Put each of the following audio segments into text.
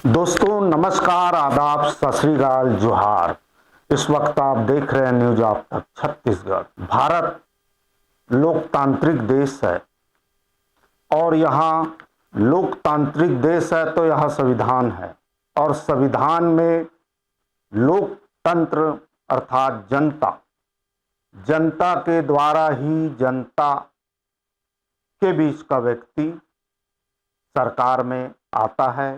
दोस्तों नमस्कार, आदाब, सत श्री अकाल, जोहार। इस वक्त आप देख रहे हैं न्यूज आप तक छत्तीसगढ़। भारत लोकतांत्रिक देश है और यहाँ लोकतांत्रिक देश है तो यहाँ संविधान है और संविधान में लोकतंत्र अर्थात जनता के द्वारा ही जनता के बीच का व्यक्ति सरकार में आता है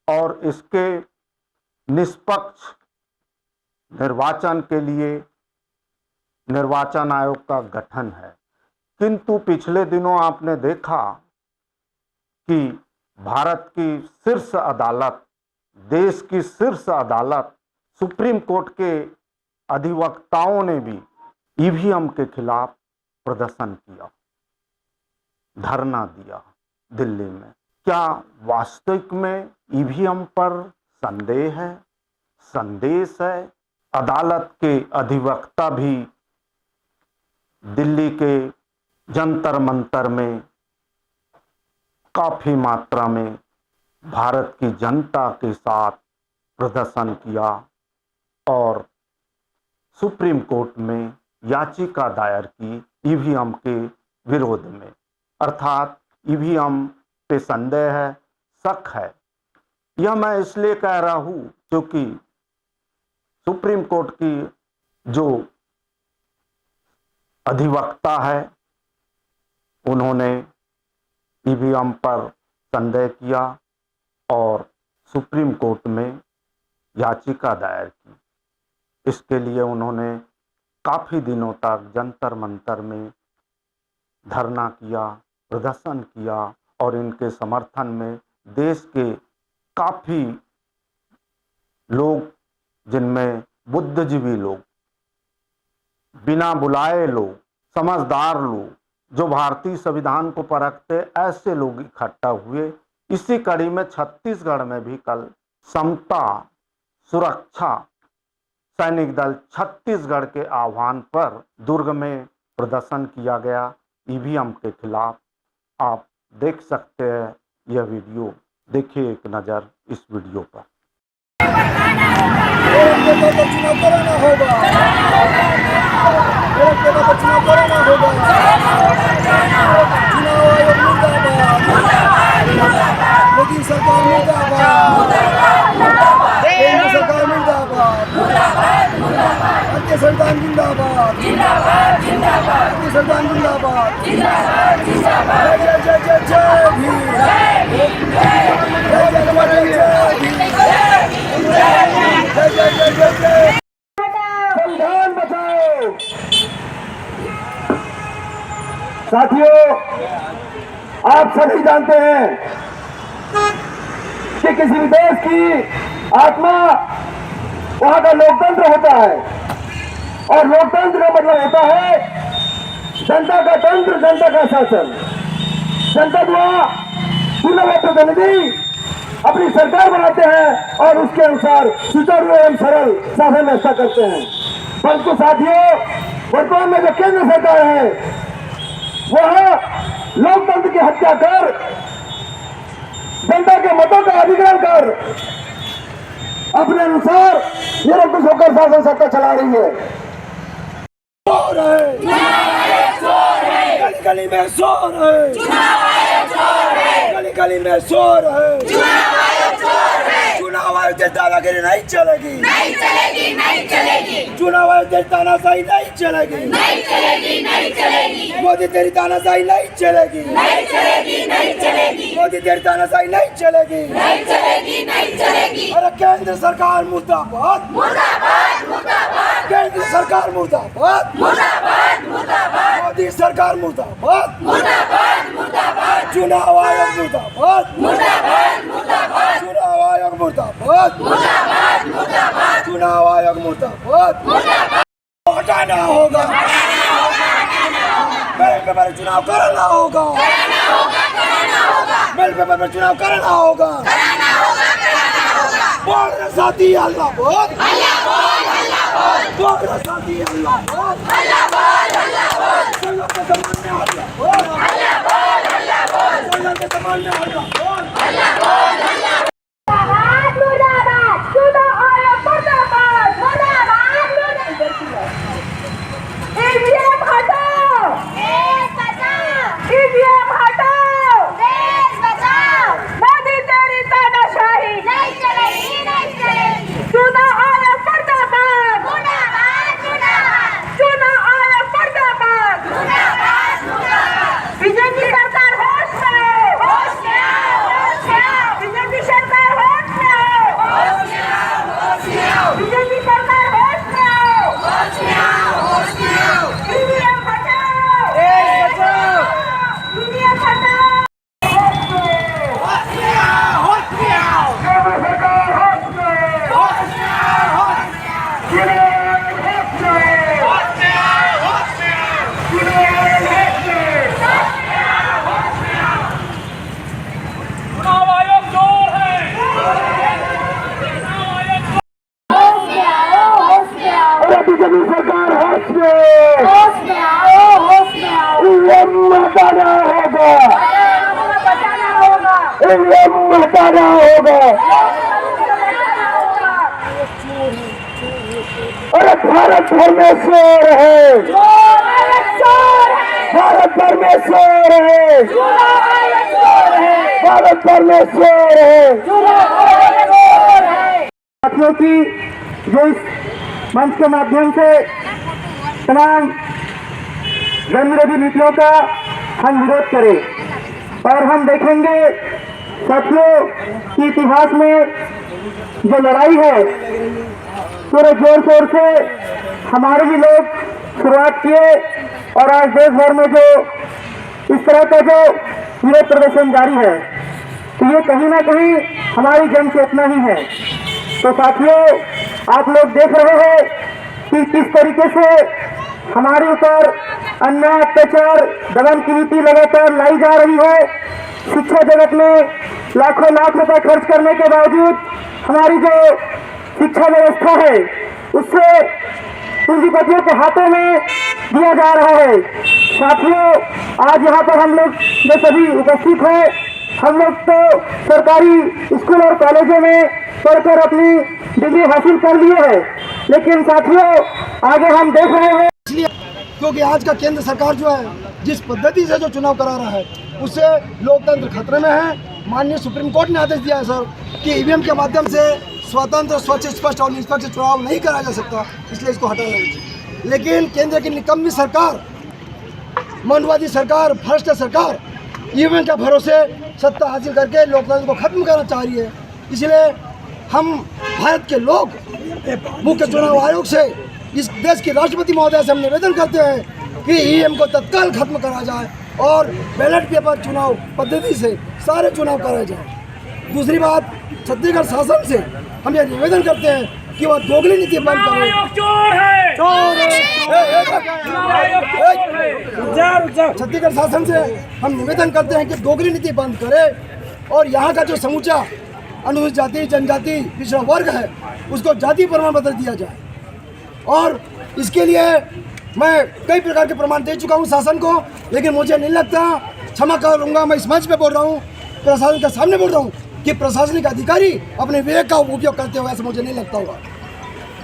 और इसके निष्पक्ष निर्वाचन के लिए निर्वाचन आयोग का गठन है। किंतु पिछले दिनों आपने देखा कि भारत की शीर्ष अदालत, देश की शीर्ष अदालत सुप्रीम कोर्ट के अधिवक्ताओं ने भी ईवीएम के खिलाफ प्रदर्शन किया, धरना दिया दिल्ली में। क्या वास्तविक में ईवीएम पर संदेह है, संदेश है? अदालत के अधिवक्ता भी दिल्ली के जंतर मंतर में काफी मात्रा में भारत की जनता के साथ प्रदर्शन किया और सुप्रीम कोर्ट में याचिका दायर की ईवीएम के विरोध में। अर्थात ईवीएम पे संदेह है, शक है। यह मैं इसलिए कह रहा हूं क्योंकि सुप्रीम कोर्ट की जो अधिवक्ता है उन्होंने ईवीएम पर संदेह किया और सुप्रीम कोर्ट में याचिका दायर की। इसके लिए उन्होंने काफी दिनों तक जंतर मंतर में धरना किया, प्रदर्शन किया और इनके समर्थन में देश के काफी लोग, जिनमें बुद्धिजीवी लोग, बिना बुलाए लोग, समझदार लोग, जो भारतीय संविधान को परखते, ऐसे लोग इकट्ठा हुए। इसी कड़ी में छत्तीसगढ़ में भी कल समता सुरक्षा सैनिक दल छत्तीसगढ़ के आह्वान पर दुर्ग में प्रदर्शन किया गया ईवीएम के खिलाफ। आप देख सकते हैं यह वीडियो, देखिए एक नज़र इस वीडियो पर। चुनाव कराना होगा, चुनाव कराना होगा। चुनाव आयोग मुर्दाबाद, मोदी सरकार मुर्दाबाद, केंद्र सरकार मुर्दाबाद, राज्य संविधान जिंदाबाद, राज्य संविधान जिंदाबाद। जय जय जय जय भीम, जय जय जय जय। संविधान बचाओ। साथियों, आप सभी जानते हैं कि किसी भी देश की आत्मा वहां का लोकतंत्र होता है और लोकतंत्र का मतलब होता है जनता का तंत्र, जनता का शासन। जनता द्वारा चुने हुए प्रतिनिधि अपनी सरकार बनाते हैं और उसके अनुसार सुचारू एवं सरल शासन व्यवस्था करते हैं। परंतु साथियों, वर्तमान में जो केंद्र सरकार है वह लोकतंत्र की हत्या कर, जनता के मतों का अधिग्रहण कर अपने अनुसार निरंकुश होकर शासन सत्ता चला रही है। गली गली में शोर है, गली गली में शोर है। चुनाव आयोग से दादागिरी नहीं चलेगी, नहीं चलेगी, नहीं चलेगी। चुनाव आयोग से तानाशाही नहीं चलेगी, नहीं चलेगी, नहीं चलेगी। मोदी तेरी तानाशाही नहीं चलेगी, नहीं चलेगी, नहीं चलेगी। मोदी तेरी तानाशाही नहीं चलेगी, नहीं चलेगी, नहीं चलेगी। अरे केंद्र सरकार मुर्दाबाद, मुर्दाबाद, मुर्दाबाद। केंद्र सरकार मुर्दाबाद, मुर्दाबाद, मुर्दाबाद। मोदी सरकार मुर्दाबाद, मुर्दाबाद, मुर्दाबाद। चुनाव आयोग मुर्दाबाद, मुर्दाबाद, मुर्दाबाद। चुनाव आयोग मुर्दाबाद, मुर्दाबाद, मुर्दाबाद। चुनाव आयोग मुर्दाबाद, मुर्दाबाद। हटाना होगा, मेरे पेपर में चुनाव कराना होगा, मेरे पेपर में चुनाव कराना होगा। बोल रहे साथी अल्लाह बोल, बोल रहे साथी अल्लाह बोल, संगम के सामने अल्लाह बोल, संगम के सामने अल्लाह बोल। ईवीएम हटाना होगा, ईवीएम हटाना होगा। अरे भारत भर में शोर है, भारत भर में शोर है, भारत भर में शोर है। साथियों की जो इस मंच के माध्यम से तमाम जनविरोधी नीतियों का हम विरोध करें और हम देखेंगे साथियों कि इतिहास में जो लड़ाई है पूरे जोर शोर से हमारे भी लोग शुरुआत किए और आज देश भर में जो इस तरह का जो विरोध प्रदर्शन जारी है तो ये कहीं ना कहीं हमारी जन चेतना ही है। तो साथियों आप लोग देख रहे हैं कि किस तरीके से हमारे ऊपर अन्याय अत्याचार दमन की नीति लगातार लाई जा रही है। शिक्षा जगत में लाखों लाख रुपए खर्च करने के बावजूद हमारी जो शिक्षा व्यवस्था है उससे पूंजीपतियों के हाथों में दिया जा रहा है। साथियों आज यहाँ पर हम लोग जो सभी उपस्थित हैं हम लोग तो सरकारी स्कूल और कॉलेजों में पढ़कर अपनी डिग्री हासिल कर लिए है, लेकिन साथियों आगे हम देख रहे हैं इसलिए क्योंकि आज का केंद्र सरकार जो है जिस पद्धति से जो चुनाव करा रहा है उससे लोकतंत्र खतरे में है। माननीय सुप्रीम कोर्ट ने आदेश दिया है सर कि ईवीएम के माध्यम से स्वतंत्र स्वच्छ स्पष्ट और निष्पक्ष चुनाव नहीं कराया जा सकता, इसलिए इसको हटाना चाहिए। लेकिन केंद्र की निकम्मी सरकार, मनवादी सरकार, भ्रष्ट सरकार ईवीएम के भरोसे सत्ता हासिल करके लोकतंत्र को खत्म करना चाह रही है। इसलिए हम भारत के लोग मुख्य चुनाव आयोग से इस देश के राष्ट्रपति महोदय से हम निवेदन करते हैं कि ईवीएम को तत्काल खत्म करा जाए और बैलेट पेपर चुनाव पद्धति से सारे चुनाव कराए जाए। दूसरी बात, छत्तीसगढ़ शासन से हम यह निवेदन करते हैं कि वह दोगली नीति बंद करें। छत्तीसगढ़ शासन से हम निवेदन करते हैं कि दोगली नीति बंद करे और यहाँ का जो समूचा अनुसूचित जाति जनजाति पिछड़ा वर्ग है उसको जाति प्रमाण पत्र दिया जाए। और इसके लिए मैं कई प्रकार के प्रमाण दे चुका हूँ शासन को, लेकिन मुझे नहीं लगता, क्षमा करूँगा मैं इस मंच पे बोल रहा हूँ, प्रशासन के सामने बोल रहा हूँ कि प्रशासनिक अधिकारी अपने विवेक का उपयोग करते हुए ऐसा मुझे नहीं लगता होगा।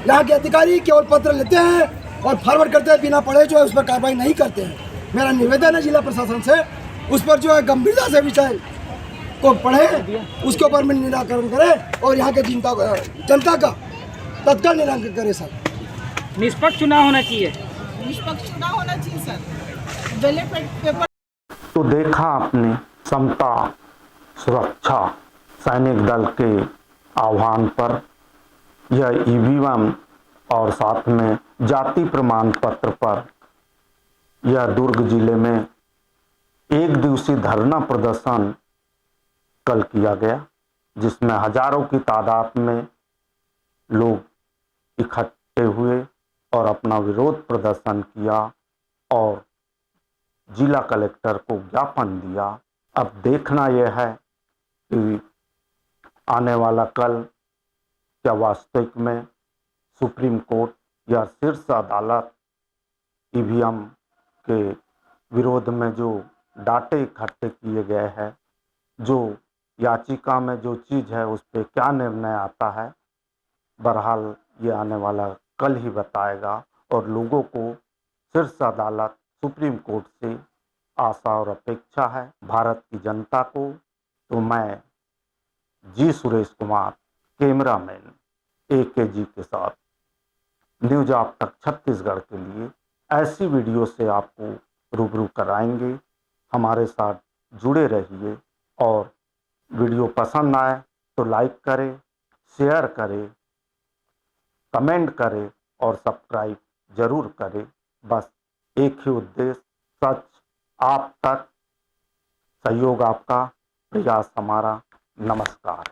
यहाँ के अधिकारी केवल पत्र लेते हैं और फॉरवर्ड करते हैं, बिना पढ़े जो है उस पर कार्रवाई नहीं करते हैं। मेरा निवेदन है जिला प्रशासन से उस पर जो है गंभीरता से विषय को पढ़े, उसके ऊपर में निराकरण करे और यहाँ के जनता का तत्काल निराकरण करे। सर निष्पक्ष चुनाव होना चाहिए, निष्पक्ष चुनाव होना चाहिए सर। बैलेट पेपर तो देखा आपने समता सुरक्षा सैनिक दल के आह्वान पर यह ईवीएम और साथ में जाति प्रमाण पत्र पर यह दुर्ग जिले में एक दिवसीय धरना प्रदर्शन कल किया गया, जिसमें हजारों की तादाद में लोग इकट्ठे हुए और अपना विरोध प्रदर्शन किया और जिला कलेक्टर को ज्ञापन दिया। अब देखना यह है कि आने वाला कल क्या वास्तविक में सुप्रीम कोर्ट या शीर्ष अदालत ईवीएम के विरोध में जो डाटे इकट्ठे किए गए हैं, जो याचिका में जो चीज़ है उस पर क्या निर्णय आता है, बहरहाल ये आने वाला कल ही बताएगा। और लोगों को शीर्ष अदालत सुप्रीम कोर्ट से आशा और अपेक्षा है। भारत की जनता को तो मैं जी सुरेश कुमार, कैमरामैन AKG के साथ न्यूज आप तक छत्तीसगढ़ के लिए ऐसी वीडियो से आपको रूबरू कराएंगे। हमारे साथ जुड़े रहिए और वीडियो पसंद आए तो लाइक करें, शेयर करें, कमेंट करें और सब्सक्राइब जरूर करें। बस एक ही उद्देश्य, सच आप तक, सहयोग आपका, प्रयास हमारा। नमस्कार।